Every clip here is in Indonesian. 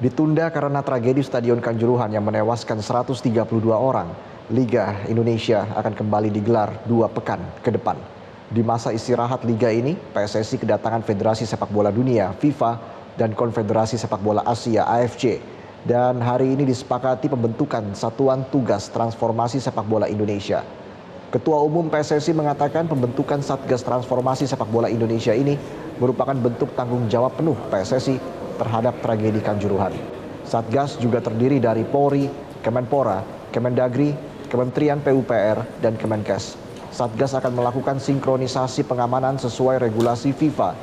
Ditunda karena tragedi Stadion Kanjuruhan yang menewaskan 132 orang. Liga Indonesia akan kembali digelar 2 pekan ke depan. Di masa istirahat liga ini, PSSI kedatangan Federasi Sepak Bola Dunia (FIFA) dan Konfederasi Sepak Bola Asia (AFC). Dan hari ini disepakati pembentukan Satuan Tugas Transformasi Sepak Bola Indonesia. Ketua Umum PSSI mengatakan pembentukan Satgas Transformasi Sepak Bola Indonesia ini merupakan bentuk tanggung jawab penuh PSSI terhadap tragedi Kanjuruhan. Satgas juga terdiri dari Polri, Kemenpora, Kemendagri, Kementerian PUPR, dan Kemenkes. Satgas akan melakukan sinkronisasi pengamanan sesuai regulasi FIFA.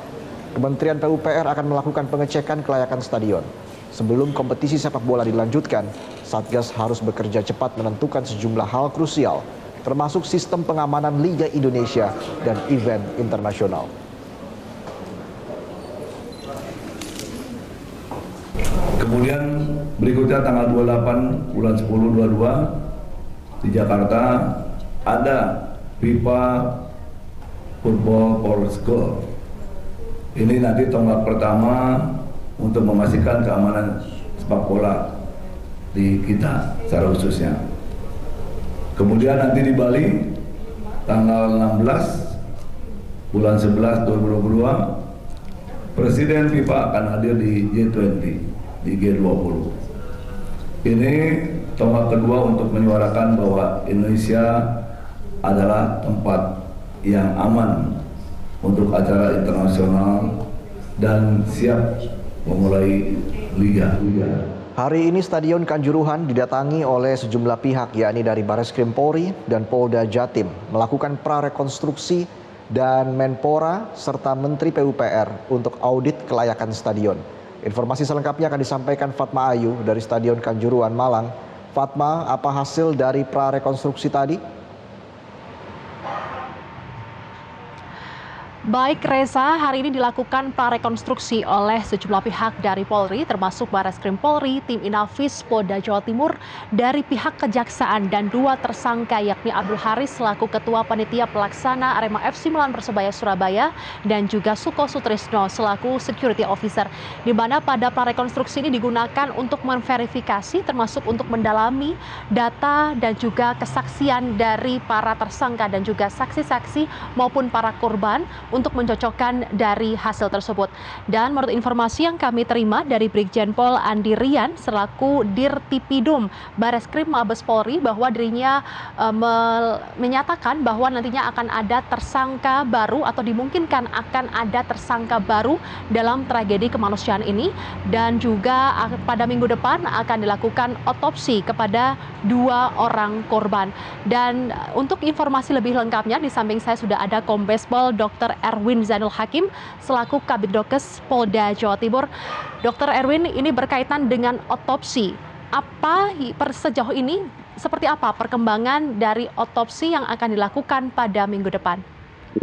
Kementerian PUPR akan melakukan pengecekan kelayakan stadion. Sebelum kompetisi sepak bola dilanjutkan, Satgas harus bekerja cepat menentukan sejumlah hal krusial, termasuk sistem pengamanan Liga Indonesia dan event internasional. Kemudian berikutnya tanggal 28 bulan 10 22 di Jakarta ada FIFA Football for School. Ini nanti tonggak pertama untuk memastikan keamanan sepak bola di kita secara khususnya. Kemudian nanti di Bali tanggal 16 bulan 11 2022 Presiden FIFA akan hadir di G20, di G20. Ini tonggak kedua untuk menyuarakan bahwa Indonesia adalah tempat yang aman untuk acara internasional dan siap memulai liga. Hari ini Stadion Kanjuruhan didatangi oleh sejumlah pihak, yakni dari Bareskrim Polri dan Polda Jatim, melakukan prarekonstruksi dan Menpora serta Menteri PUPR untuk audit kelayakan stadion. Informasi selengkapnya akan disampaikan Fatma Ayu dari Stadion Kanjuruhan, Malang. Fatma, apa hasil dari prarekonstruksi tadi? Baik Reza, hari ini dilakukan prarekonstruksi oleh sejumlah pihak dari Polri, termasuk Bareskrim Polri, tim Inafis, Polda Jawa Timur, dari pihak Kejaksaan dan 2 tersangka yakni Abdul Haris selaku Ketua Panitia Pelaksana Arema FC Milan Persebaya Surabaya dan juga Suko Sutrisno selaku Security Officer, di mana pada prarekonstruksi ini digunakan untuk memverifikasi termasuk untuk mendalami data dan juga kesaksian dari para tersangka dan juga saksi-saksi maupun para korban untuk mencocokkan dari hasil tersebut. Dan menurut informasi yang kami terima dari Brigjen Pol Andi Rian selaku Dirtipidum Bareskrim Mabes Polri bahwa dirinya menyatakan bahwa nantinya akan ada tersangka baru atau dimungkinkan akan ada tersangka baru dalam tragedi kemanusiaan ini, dan juga pada minggu depan akan dilakukan otopsi kepada 2 orang korban. Dan untuk informasi lebih lengkapnya, di samping saya sudah ada Kombes Pol Dr. Erwin Zainul Hakim selaku Kabidokes Polda Jawa Timur. Dr. Erwin, ini berkaitan dengan otopsi. Sejauh ini seperti apa perkembangan dari otopsi yang akan dilakukan pada minggu depan?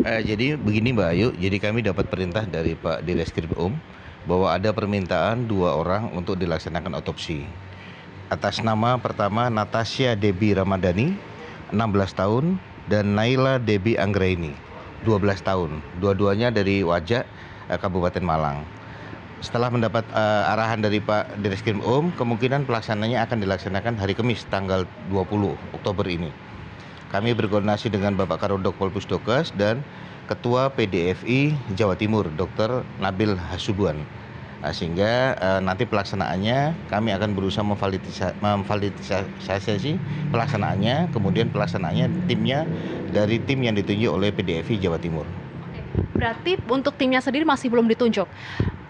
Jadi begini Mbak Ayu, jadi kami dapat perintah dari Pak Direskrim bahwa ada permintaan 2 orang untuk dilaksanakan otopsi. Atas nama pertama Natasha Debbie Ramadhani, 16 tahun, dan Naila Debbie Anggraini, 12 tahun. Dua-duanya dari Wajak, Kabupaten Malang. Setelah mendapat arahan dari Pak Direskrim kemungkinan pelaksananya akan dilaksanakan hari Kamis tanggal 20 Oktober ini. Kami berkoordinasi dengan Bapak Karodok Polpusdokes dan Ketua PDFI Jawa Timur, Dr. Nabil Hasubuan. Sehingga nanti pelaksanaannya kami akan berusaha memvalidisasi pelaksanaannya, kemudian pelaksanaannya timnya dari tim yang ditunjuk oleh PDFI Jawa Timur. Berarti untuk timnya sendiri masih belum ditunjuk.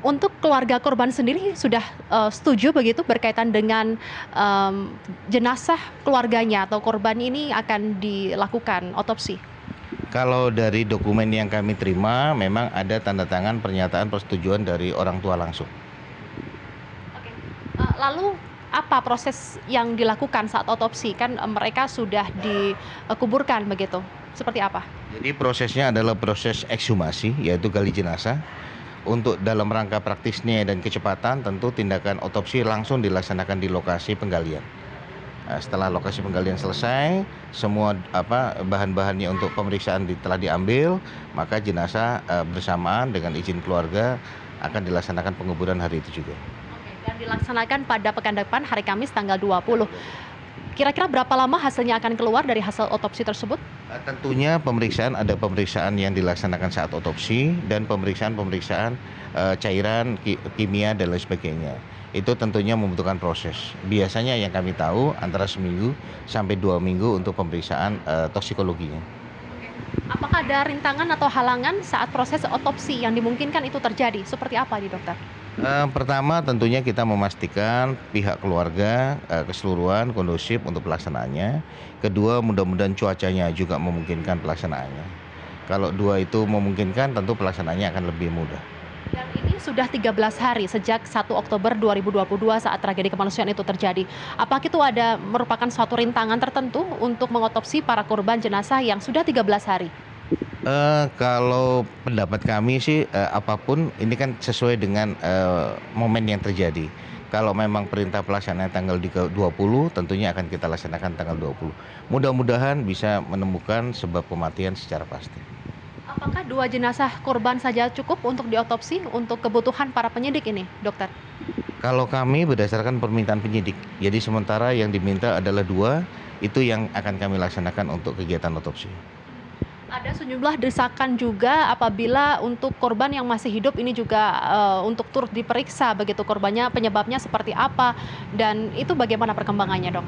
Untuk keluarga korban sendiri sudah setuju begitu berkaitan dengan jenazah keluarganya atau korban ini akan dilakukan otopsi? Kalau dari dokumen yang kami terima, memang ada tanda tangan pernyataan persetujuan dari orang tua langsung. Oke. Lalu apa proses yang dilakukan saat otopsi? Kan mereka sudah dikuburkan begitu. Seperti apa? Jadi prosesnya adalah proses ekshumasi, yaitu gali jenazah. Untuk dalam rangka praktisnya dan kecepatan, tentu tindakan otopsi langsung dilaksanakan di lokasi penggalian. Setelah lokasi penggalian selesai, semua bahan-bahannya untuk pemeriksaan telah diambil, maka jenazah bersamaan dengan izin keluarga akan dilaksanakan penguburan hari itu juga. Dan dilaksanakan pada pekan depan hari Kamis tanggal 20. Kira-kira berapa lama hasilnya akan keluar dari hasil otopsi tersebut? Tentunya ada pemeriksaan yang dilaksanakan saat otopsi dan pemeriksaan cairan, kimia dan lain sebagainya. Itu tentunya membutuhkan proses. Biasanya yang kami tahu antara seminggu sampai 2 minggu untuk pemeriksaan toksikologinya. Apakah ada rintangan atau halangan saat proses otopsi yang dimungkinkan itu terjadi? Seperti apa nih dokter? Pertama tentunya kita memastikan pihak keluarga keseluruhan kondusif untuk pelaksanaannya. Kedua, mudah-mudahan cuacanya juga memungkinkan pelaksanaannya. Kalau dua itu memungkinkan, tentu pelaksanaannya akan lebih mudah. Dan ini sudah 13 hari sejak 1 Oktober 2022 saat tragedi kemanusiaan itu terjadi. Apakah itu merupakan suatu rintangan tertentu untuk mengotopsi para korban jenazah yang sudah 13 hari? Kalau pendapat kami sih apapun ini kan sesuai dengan momen yang terjadi. Kalau memang perintah pelaksanaan tanggal 20, tentunya akan kita laksanakan tanggal 20. Mudah-mudahan bisa menemukan sebab kematian secara pasti. Apakah 2 jenazah korban saja cukup untuk diotopsi untuk kebutuhan para penyidik ini, dokter? Kalau kami berdasarkan permintaan penyidik, jadi sementara yang diminta adalah 2, itu yang akan kami laksanakan untuk kegiatan otopsi. Ada sejumlah desakan juga apabila untuk korban yang masih hidup ini juga untuk turut diperiksa begitu korbannya, penyebabnya seperti apa, dan itu bagaimana perkembangannya, dok?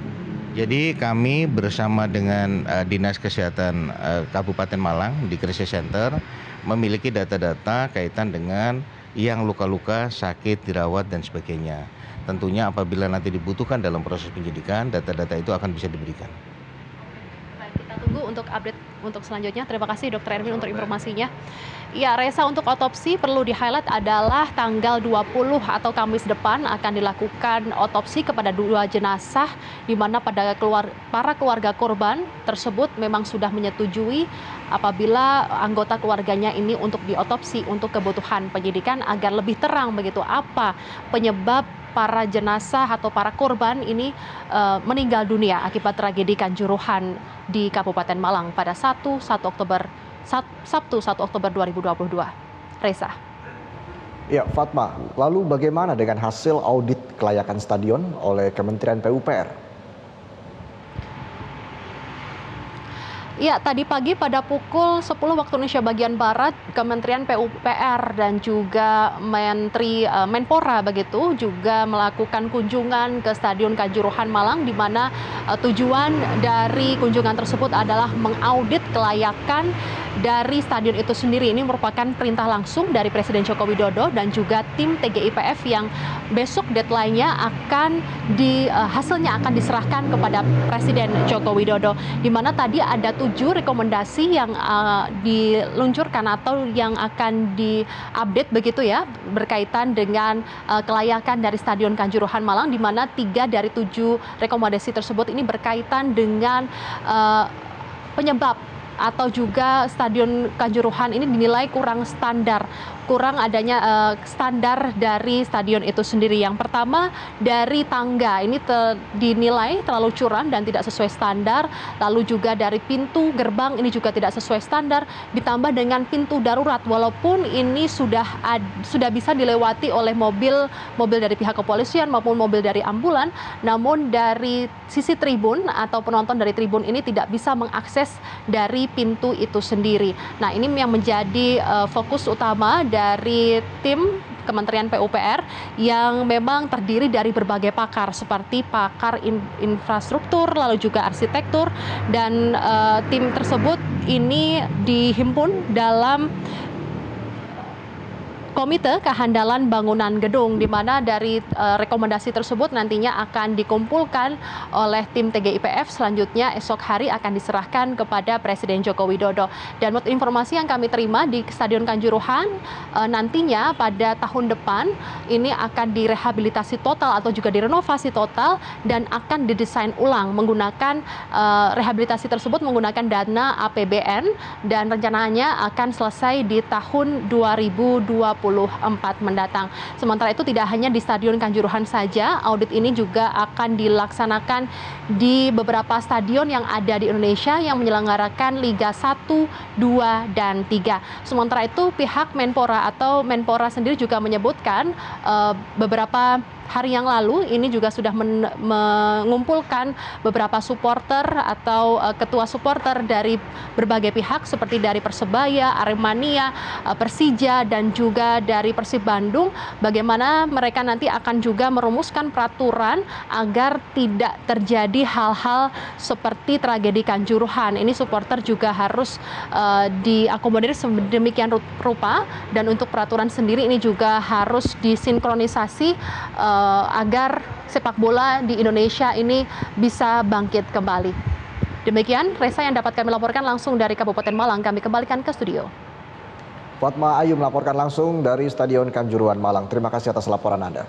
Jadi kami bersama dengan Dinas Kesehatan Kabupaten Malang di Krisis Center memiliki data-data kaitan dengan yang luka-luka, sakit, dirawat dan sebagainya. Tentunya apabila nanti dibutuhkan dalam proses penyidikan, data-data itu akan bisa diberikan. Kita tunggu untuk update untuk selanjutnya. Terima kasih Dr. Erwin untuk informasinya. Ya, Reza, untuk otopsi perlu di-highlight adalah tanggal 20 atau Kamis depan akan dilakukan otopsi kepada 2 jenazah di mana para keluarga korban tersebut memang sudah menyetujui apabila anggota keluarganya ini untuk diotopsi untuk kebutuhan penyidikan agar lebih terang begitu apa penyebab para jenazah atau para korban ini meninggal dunia akibat tragedi Kanjuruhan di Kabupaten Malang pada Sabtu 1 Oktober 2022. Reza. Ya, Fatma, lalu bagaimana dengan hasil audit kelayakan stadion oleh Kementerian PUPR? Ya, tadi pagi pada pukul 10 waktu Indonesia bagian Barat, Kementerian PUPR dan juga Menpora begitu juga melakukan kunjungan ke Stadion Kanjuruhan Malang, di mana tujuan dari kunjungan tersebut adalah mengaudit kelayakan dari stadion itu sendiri. Ini merupakan perintah langsung dari Presiden Joko Widodo dan juga tim TGIPF yang besok deadline-nya hasilnya akan diserahkan kepada Presiden Joko Widodo, di mana tadi ada 7 rekomendasi yang diluncurkan atau yang akan diupdate begitu ya berkaitan dengan kelayakan dari Stadion Kanjuruhan Malang, di mana 3 dari 7 rekomendasi tersebut ini berkaitan dengan penyebab atau juga Stadion Kanjuruhan ini dinilai kurang adanya standar dari stadion itu sendiri. Yang pertama dari tangga ini dinilai terlalu curam dan tidak sesuai standar, lalu juga dari pintu gerbang ini juga tidak sesuai standar, ditambah dengan pintu darurat walaupun ini sudah bisa dilewati oleh mobil dari pihak kepolisian maupun mobil dari ambulan, namun dari sisi tribun atau penonton dari tribun ini tidak bisa mengakses dari pintu itu sendiri. Nah, ini yang menjadi fokus utama dari tim Kementerian PUPR yang memang terdiri dari berbagai pakar seperti pakar infrastruktur, lalu juga arsitektur, dan tim tersebut ini dihimpun dalam Komite Kehandalan Bangunan Gedung, di mana dari rekomendasi tersebut nantinya akan dikumpulkan oleh tim TGIPF, selanjutnya esok hari akan diserahkan kepada Presiden Joko Widodo. Dan menurut informasi yang kami terima di Stadion Kanjuruhan, nantinya pada tahun depan ini akan direhabilitasi total atau juga direnovasi total dan akan didesain ulang menggunakan rehabilitasi tersebut menggunakan dana APBN, dan rencananya akan selesai di tahun 2024 mendatang. Sementara itu tidak hanya di Stadion Kanjuruhan saja, audit ini juga akan dilaksanakan di beberapa stadion yang ada di Indonesia yang menyelenggarakan Liga 1, 2, dan 3. Sementara itu pihak Menpora sendiri juga menyebutkan beberapa hari yang lalu ini juga sudah mengumpulkan beberapa supporter atau ketua supporter dari berbagai pihak seperti dari Persebaya, Aremania, Persija dan juga dari Persib Bandung, bagaimana mereka nanti akan juga merumuskan peraturan agar tidak terjadi hal-hal seperti tragedi Kanjuruhan. Ini supporter juga harus diakomodir sedemikian rupa, dan untuk peraturan sendiri ini juga harus disinkronisasi agar sepak bola di Indonesia ini bisa bangkit kembali. Demikian Reza yang dapat kami laporkan langsung dari Kabupaten Malang. Kami kembalikan ke studio. Fatma Ayu melaporkan langsung dari Stadion Kanjuruhan Malang. Terima kasih atas laporan Anda.